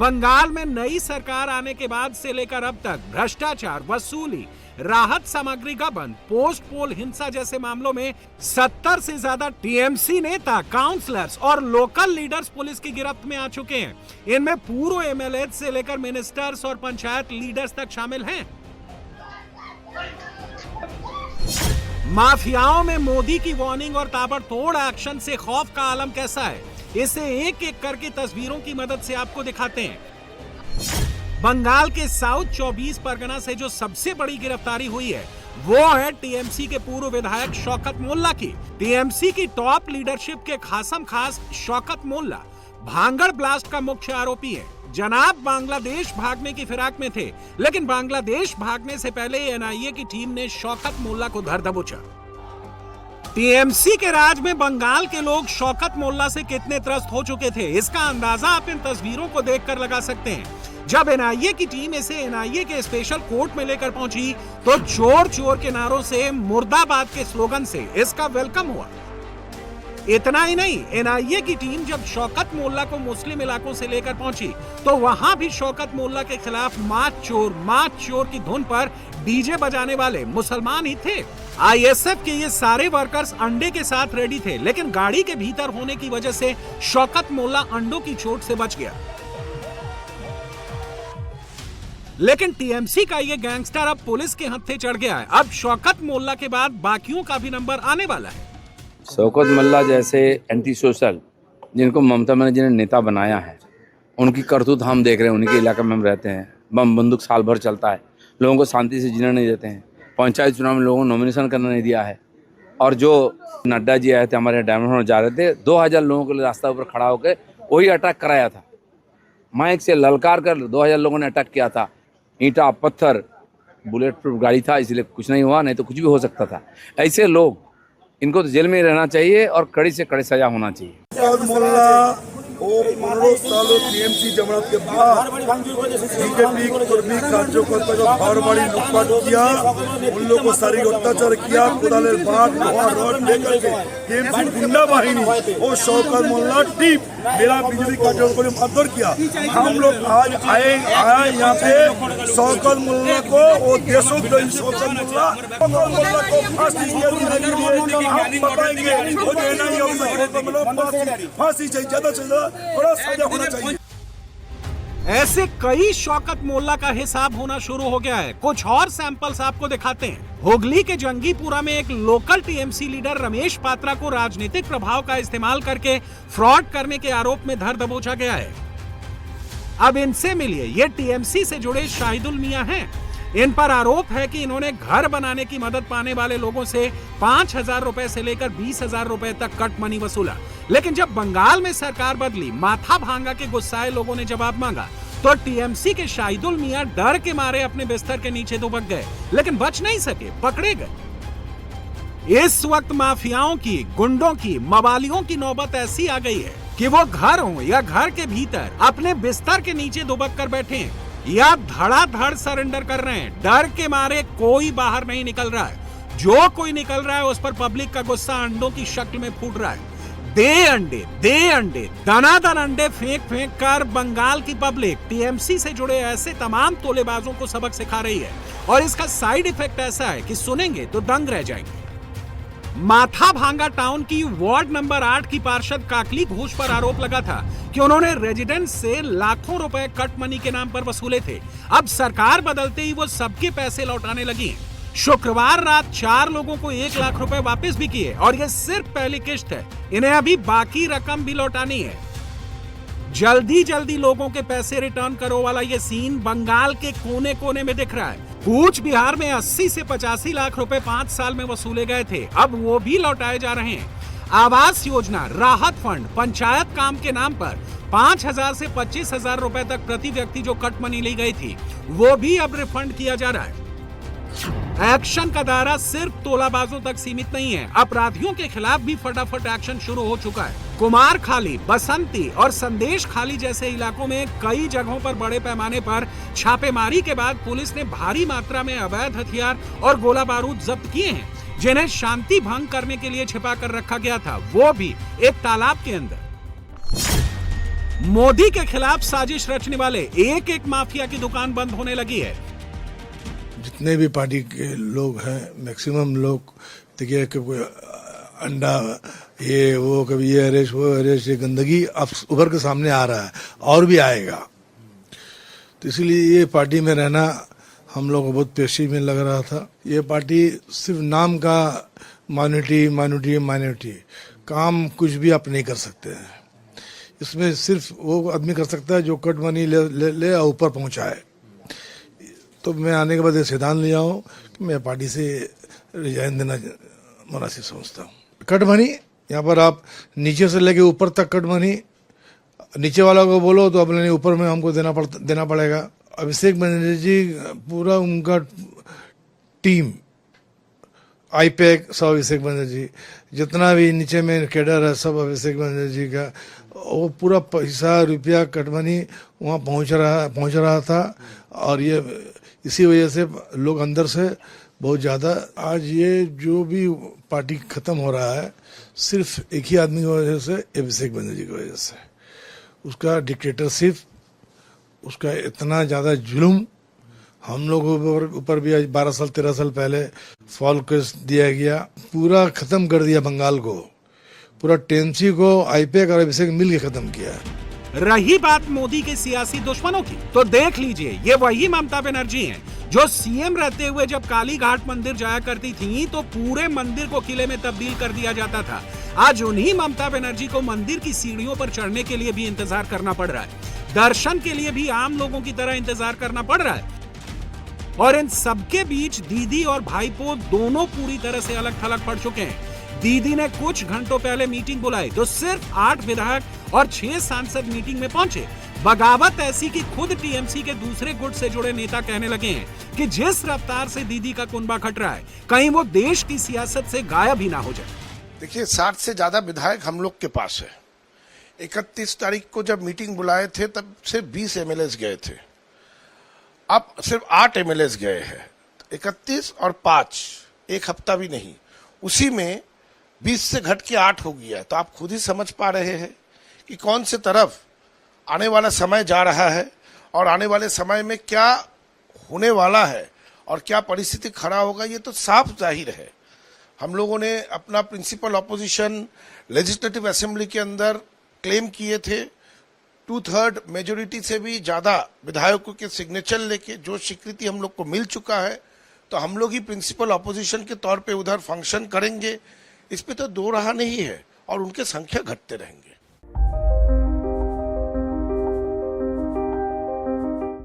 बंगाल में नई सरकार आने के बाद से लेकर अब तक भ्रष्टाचार, वसूली, राहत सामग्री का बंद, पोस्ट पोल हिंसा जैसे मामलों में 70 से ज्यादा टीएमसी नेता, काउंसलर्स और लोकल लीडर्स पुलिस की गिरफ्त में आ चुके हैं। इनमें पूर्व एमएलए से लेकर मिनिस्टर्स और पंचायत लीडर्स तक शामिल हैं। माफियाओं में मोदी की वार्निंग और ताबड़तोड़ एक्शन से खौफ का आलम कैसा है, इसे एक एक करके तस्वीरों की मदद से आपको दिखाते हैं। बंगाल के साउथ 24 परगना से जो सबसे बड़ी गिरफ्तारी हुई है वो है टीएमसी के पूर्व विधायक शौकत मोल्ला की। टीएमसी की टॉप लीडरशिप के खासम खास शौकत मोल्ला भांगड़ ब्लास्ट का मुख्य आरोपी है। जनाब बांग्लादेश भागने की फिराक में थे, लेकिन बांग्लादेश भागने से पहले एनआईए की टीम ने शौकत मोल्ला को धर दबोचा। टीएमसी के राज में बंगाल के लोग शौकत मोल्ला से कितने त्रस्त हो चुके थे, इसका अंदाजा आप इन तस्वीरों को देखकर लगा सकते हैं। जब एनआईए की टीम इसे एनआईए के स्पेशल कोर्ट में लेकर पहुंची तो चोर चोर के नारों से, मुर्दाबाद के स्लोगन से इसका वेलकम हुआ। इतना ही नहीं, एनआईए की टीम जब शौकत मोल्ला को मुस्लिम इलाकों से लेकर पहुंची तो वहां भी शौकत मोल्ला के खिलाफ माच चोर की धुन पर डीजे बजाने वाले मुसलमान ही थे। आईएसएफ के ये सारे वर्कर्स अंडे के साथ रेडी थे, लेकिन गाड़ी के भीतर होने की वजह से शौकत मोल्ला अंडों की चोट से बच गया। लेकिन टीएमसी का ये गैंगस्टर अब पुलिस के हत्थे चढ़ गया है। अब शौकत मोल्ला के बाद बाकियों का भी नंबर आने वाला है। शौकत मोल्ला जैसे एंटी सोशल जिनको ममता बनर्जी ने नेता बनाया है, उनकी करतूत हम देख रहे हैं। उनके इलाके में हम रहते हैं, बम बंदूक साल भर चलता है, लोगों को शांति से जीना नहीं देते हैं। पंचायत चुनाव में लोगों को नॉमिनेशन करना नहीं दिया है। और जो नड्डा जी आए थे हमारे डायमंड जा रहे थे, 2000 लोगों के लिए रास्ता ऊपर खड़ा होकर वही अटैक कराया था। माइक से ललकार कर 2000 लोगों ने अटैक किया था। ईंटा पत्थर, बुलेट प्रूफ गाड़ी था, इसलिए कुछ नहीं हुआ, नहीं तो कुछ भी हो सकता था। ऐसे लोग, इनको तो जेल में ही रहना चाहिए और कड़ी से कड़ी सजा होना चाहिए। और 15 सालों टीएमसी जमानत के बाद बीजेपी कर्मी कार्यकर्ता का घर बाड़ी लूटपाट किया, उन लोगों को शारीरिक अत्याचार किया, कुदालेर बाट लोहा रॉड लेकर के टीएमसी गुंडा बाहिनी और शौकत मोल्ला टीम मेरा बीजेपी कार्यकर्ता को मारधर किया। हम लोग आज आए यहाँ पे शौकत मोल्ला को और देशोद्रोही शौकत मोल्ला को फांसी हम बताएंगे। फांसी चाहिए, ज्यादा से ज्यादा बड़ा सजा होना चाहिए। ऐसे कई शौकत मोल्ला का हिसाब होना शुरू हो गया है। कुछ और सैंपल्स आपको दिखाते हैं। हुगली के जंगीपुरा में एक local TMC leader Ramesh Patra को राजनीतिक प्रभाव का इस्तेमाल करके फ्रॉड करने के आरोप में धर दबोचा गया है। अब इनसे मिलिए, ये टीएमसी से जुड़े शाहिदुल मियां हैं। इन पर आरोप है कि इन्होंने घर बनाने की मदद पाने वाले लोगों से 5000 रुपए से लेकर 20,000 रुपए तक कट मनी वसूला। लेकिन जब बंगाल में सरकार बदली, माथा भांगा के गुस्साए लोगों ने जवाब मांगा तो टीएमसी के शाहिदुल मियां डर के मारे अपने बिस्तर के नीचे दुबक गए, लेकिन बच नहीं सके, पकड़े गए। इस वक्त माफियाओं की, गुंडों की, मवालियों की नौबत ऐसी आ गई है कि वो घर हो या घर के भीतर अपने बिस्तर के नीचे दुबक कर बैठे हैं या धड़ाधड़ सरेंडर कर रहे हैं। डर के मारे कोई बाहर नहीं निकल रहा है। जो कोई निकल रहा है उस पर पब्लिक का गुस्सा अंडों की शक्ल में फूट रहा है। दे अंडे, दनादन अंडे फेंक फेंक कर बंगाल की पब्लिक टीएमसी से जुड़े ऐसे तमाम तोलेबाजों को सबक सिखा रही है। और इसका साइड इफेक्ट ऐसा है कि सुनेंगे तो दंग रह जाएंगे। माथा भांगा टाउन की वार्ड नंबर 8 की पार्षद काकली घोष पर आरोप लगा था कि उन्होंने रेजिडेंट्स से लाखों रुपए कट मनी के नाम पर वसूले थे। अब सरकार बदलते ही वो सबके पैसे लौटाने लगी हैं। शुक्रवार रात 4 लोगों को 1 लाख रुपए वापस भी किए और ये सिर्फ पहली किस्त है। इन्हें अभी बाकी रकम भी लौटानी है। जल्दी लोगों के पैसे रिटर्न करो वाला ये सीन बंगाल के कोने कोने में दिख रहा है। कूच बिहार में 80 से 85 लाख रुपए 5 साल में वसूले गए थे, अब वो भी लौटाए जा रहे हैं। आवास योजना, राहत फंड, पंचायत काम के नाम पर 5,000 से 25,000 रुपए तक प्रति व्यक्ति जो कट मनी ली गई थी वो भी अब रिफंड किया जा रहा है। एक्शन का दायरा सिर्फ तोलाबाजों तक सीमित नहीं है, अपराधियों के खिलाफ भी फटाफट एक्शन शुरू हो चुका है। कुमार खाली, बसंती और संदेश खाली जैसे इलाकों में कई जगहों पर बड़े पैमाने पर छापेमारी के बाद पुलिस ने भारी मात्रा में अवैध हथियार और गोला बारूद जब्त किए हैं, जिन्हें शांति भंग करने के लिए छिपा कर रखा गया था, वो भी एक तालाब के अंदर। मोदी के खिलाफ साजिश रचने वाले एक एक माफिया की दुकान बंद होने लगी है। जितने भी पार्टी के लोग हैं मैक्सिमम लोग देखिए कि कोई अंडा ये वो कभी ये अरेस्ट वो अरेस्ट ये गंदगी अब उभर के सामने आ रहा है और भी आएगा। तो इसलिए ये पार्टी में रहना हम लोग को बहुत पेशी में लग रहा था। ये पार्टी सिर्फ नाम का माइनॉरिटी काम कुछ भी आप नहीं कर सकते हैं। इसमें सिर्फ वो आदमी कर सकता है जो कट मनी ले और ऊपर पहुंचाए। तो मैं आने के बाद ये सिद्धांत लिया हूँ कि मैं पार्टी से रिजाइन देना मुनासिब समझता हूँ। कट मनी यहाँ पर आप नीचे से लेके ऊपर तक कट मनी, नीचे वाला को बोलो तो अपने ऊपर में हमको देना पड़ेगा। अभिषेक बनर्जी पूरा उनका टीम आईपैक सब अभिषेक बनर्जी, जितना भी नीचे में कैडर है सब अभिषेक बनर्जी का। वो पूरा पैसा रुपया कट मनी वहाँ पहुँच रहा था और ये इसी वजह से लोग अंदर से बहुत ज़्यादा आज ये जो भी पार्टी ख़त्म हो रहा है सिर्फ एक ही आदमी की वजह से, अभिषेक बनर्जी की वजह से। उसका डिक्टेटरशिप, उसका इतना ज़्यादा जुल्म हम लोगों ऊपर भी आज 12 साल 13 साल पहले फॉल केस दिया गया, पूरा ख़त्म कर दिया बंगाल को, पूरा टीएमसी को आईपैक और अभिषेक मिल के ख़त्म किया। रही बात मोदी के सियासी दुश्मनों की, तो देख लीजिए ये वही ममता बनर्जी हैं जो सीएम रहते हुए जब काली घाट मंदिर जाया करती थी तो पूरे मंदिर को किले में तब्दील कर दिया जाता था। आज उन्हीं ममता बनर्जी को मंदिर की सीढ़ियों पर चढ़ने के लिए भी इंतजार करना पड़ रहा है, दर्शन के लिए भी आम लोगों की तरह इंतजार करना पड़ रहा है। और इन सबके बीच दीदी और भाईपो दोनों पूरी तरह से अलग थलग पड़ चुके हैं। दीदी ने कुछ घंटों पहले मीटिंग बुलाई तो सिर्फ 8 विधायक और 6 सांसद मीटिंग में पहुंचे। बगावत ऐसी कि खुद टीएमसी के दूसरे गुट से जुड़े नेता कहने लगे हैं कि जिस रफ्तार से दीदी का कुनबा खट रहा है कहीं वो देश की सियासत से गायब ही ना हो जाए। देखिए 60 से ज्यादा विधायक हम लोग के पास है। 31 तारीख को जब मीटिंग बुलाए थे तब सिर्फ 20 एमएलए गए थे, अब सिर्फ 8 एमएलए गए हैं। 31 और 5 एक हफ्ता भी नहीं, उसी में 20 से घट के 8 हो गया। तो आप खुद ही समझ पा रहे हैं कि कौन से तरफ आने वाला समय जा रहा है और आने वाले समय में क्या होने वाला है और क्या परिस्थिति खड़ा होगा, ये तो साफ जाहिर है। हम लोगों ने अपना प्रिंसिपल ऑपोजिशन लेजिस्लेटिव असेंबली के अंदर क्लेम किए थे, 2/3 मेजोरिटी से भी ज्यादा विधायकों के सिग्नेचर लेके जो स्वीकृति हम लोग को मिल चुका है, तो हम लोग ही प्रिंसिपल ऑपोजिशन के तौर पे उधर फंक्शन करेंगे। इस पे तो दो राह नहीं है और उनके संख्या घटते रहेंगे।